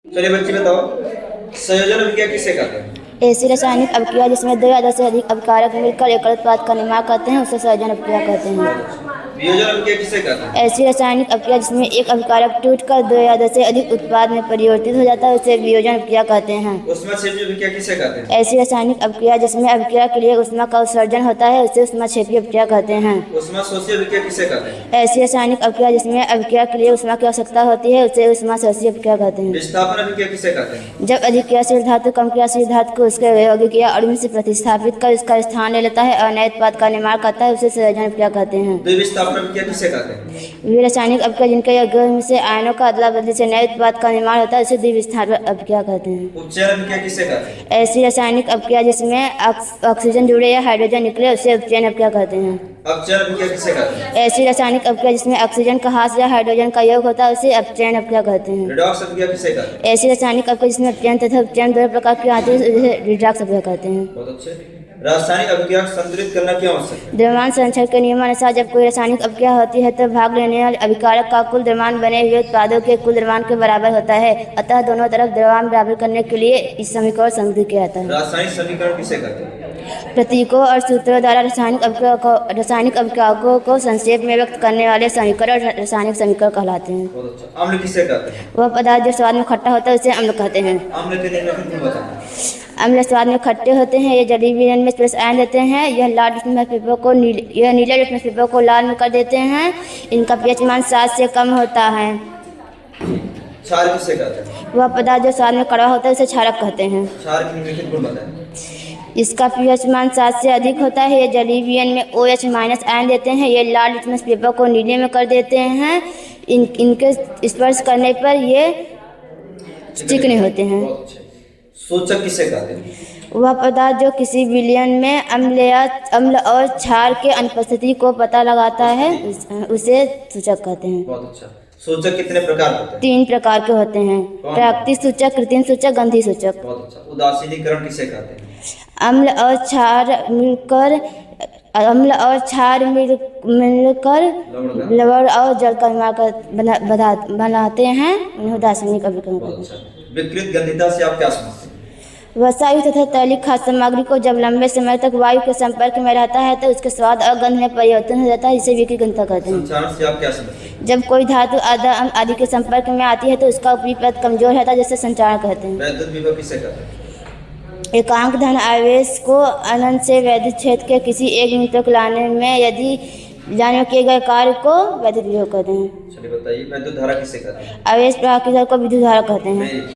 चलिए बच्चे बताओ, संयोजन अभिक्रिया किसे कहते हैं? ऐसी रासायनिक अभिक्रिया जिसमें दो या दस से अधिक अभिकारक मिलकर एकल उत्पाद का निर्माण करते हैं उसे संयोजन अभिक्रिया कहते हैं। वियोजन अभिक्रिया किसे कहते हैं? ऐसी रासायनिक अभिक्रिया जिसमें एक अभिकारक टूटकर दो या दस से अधिक उत्पाद में परिवर्तित हो जाता है उसे वियोजन अभिक्रिया कहते हैं। ऊष्माक्षेपी अभिक्रिया किसे कहते हैं? ऐसी रासायनिक अभिक्रिया जिसमें अभिक्रिया के लिए ऊष्मा का उत्सर्जन होता है उसे ऊष्माक्षेपी अभिक्रिया कहते हैं। ऊष्माशोषी अभिक्रिया किसे कहते हैं? ऐसी रासायनिक अभिक्रिया जिसमें अभिक्रिया के लिए ऊष्मा की आवश्यकता होती है उसे ऊष्माशोषी अभिक्रिया कहते हैं। विस्थापन अभिक्रिया किसे कहते हैं? जब अधिक क्रियाशील धातु कम क्रियाशील धातु को उसके यौगिक या अणु से प्रतिस्थापित कर इसका स्थान ले लेता है और नए उत्पाद का निर्माण करता है उसे संयोजन अभिक्रिया कहते हैं। द्विविस्थापन अभिक्रिया किसे कहते हैं? वे रासायनिक अभिक्रिया जिनके यौगिकों से आयनों का अदला बदली से नए उत्पाद का निर्माण होता है उसे द्विविस्थापन अभिक्रिया कहते हैं। उपचयन अभिक्रिया किसे कहते हैं? ऐसी रासायनिक अभिक्रिया जिसमें ऑक्सीजन जुड़े या हाइड्रोजन निकले उसे उपचयन अभिक्रिया कहते हैं। अपचयन अभिक्रिया किसे कहते हैं? ऐसी रासायनिक अभिक्रिया जिसमें ऑक्सीजन का ह्रास या हाइड्रोजन का योग होता है उसे अपचयन अभिक्रिया कहते हैं। रिडॉक्स अभिक्रिया किसे कहते हैं? ऐसी रासायनिक अभिक्रिया जिसमें अपचयन तथा उपचयन दोनों प्रकार की आती है उसे रिडॉक्स अभिक्रिया कहते हैं। बहुत अच्छे। रासायनिक अभिक्रिया को संतुलित करना क्यों आवश्यक है? द्रव्यमान संरक्षण के नियमानुसार जब कोई रासायनिक अभिक्रिया होती है तो भाग लेने वाले अभिकारक का कुल द्रव्यमान बने हुए उत्पादों के कुल द्रव्यमान के बराबर होता है। अतः दोनों तरफ द्रव्यमान बराबर करने के लिए इस समीकरण संबंधित किया जाता है। रासायनिक समीकरण किसे कहते हैं? प्रतीकों और सूत्रों द्वारा रासायनिक अभिक्रियाओं को संक्षेप में व्यक्त करने वाले समीकरण रासायनिक समीकरण कहलाते हैं। बहुत अच्छा। अम्ल किसे कहते हैं? वह पदार्थ जो स्वाद में खट्टा होता है उसे अम्ल कहते हैं। अम्ल के निम्नलिखित गुण बताएं। अम्ल स्वाद में खट्टे होते हैं, ये जलीय विलयन में प्लस आयन देते हैं, यह नीले रश्मिस्फीपक को लाल में कर देते हैं, इनका पीएच मान 7 से कम होता है। क्षार किसे कहते हैं? वह पदार्थ जो स्वाद में कड़वा होता है उसे क्षारक कहते हैं। क्षार के निम्नलिखित गुण बताएं। इसका पीएच मान 7 से अधिक होता है, ये जलीय विलयन में OH माइनस आयन देते हैं, ये लाल लिटमस को नीले में कर देते हैं, इनके स्पर्श करने पर ये चिकने होते हैं। सूचक किसे कहते हैं? वह पदार्थ जो किसी विलयन में अम्ल और क्षार के अनुपस्थिति को पता लगाता है उसे सूचक कहते हैं। बहुत अच्छा। सूचक कितने प्रकार होते हैं? 3 प्रकार के होते हैं, प्राकृतिक सूचक, कृत्रिम सूचक, गंधी सूचक। बहुत अच्छा। उदासीनीकरण किसे कहते हैं? अम्ल और क्षार मिलकर लवण और जल का निर्माण बनाते हैं, उन्हें उदासीनीकरण अभिक्रिया कहते हैं। विकृत गंधिता से आप क्या समझते हैं? वसायु तथा तैलीय खाद्य सामग्री को जब लंबे समय तक वायु के संपर्क में रहता है तो उसके स्वाद और गंध में परिवर्तन हो जाता है, जिसे विकृत गंधिता कहते हैं। संचारण से आप क्या समझते हैं? जब कोई धातु आदि के संपर्क में आती है तो उसका ऊपरी परत कमजोर रहता है, जिसे संचारण कहते हैं। वैद्युत विभव किसे कहते हैं? एकांक धन आवेश को अनंत से वैद्युत क्षेत्र के किसी एक बिंदु तक लाने में किए गए कार्य को वैद्युत विभव कहते हैं। चलिए बताइए, वैद्युत धारा किसे कहते हैं? आवेश प्रवाह की दर को विद्युत धारा कहते हैं।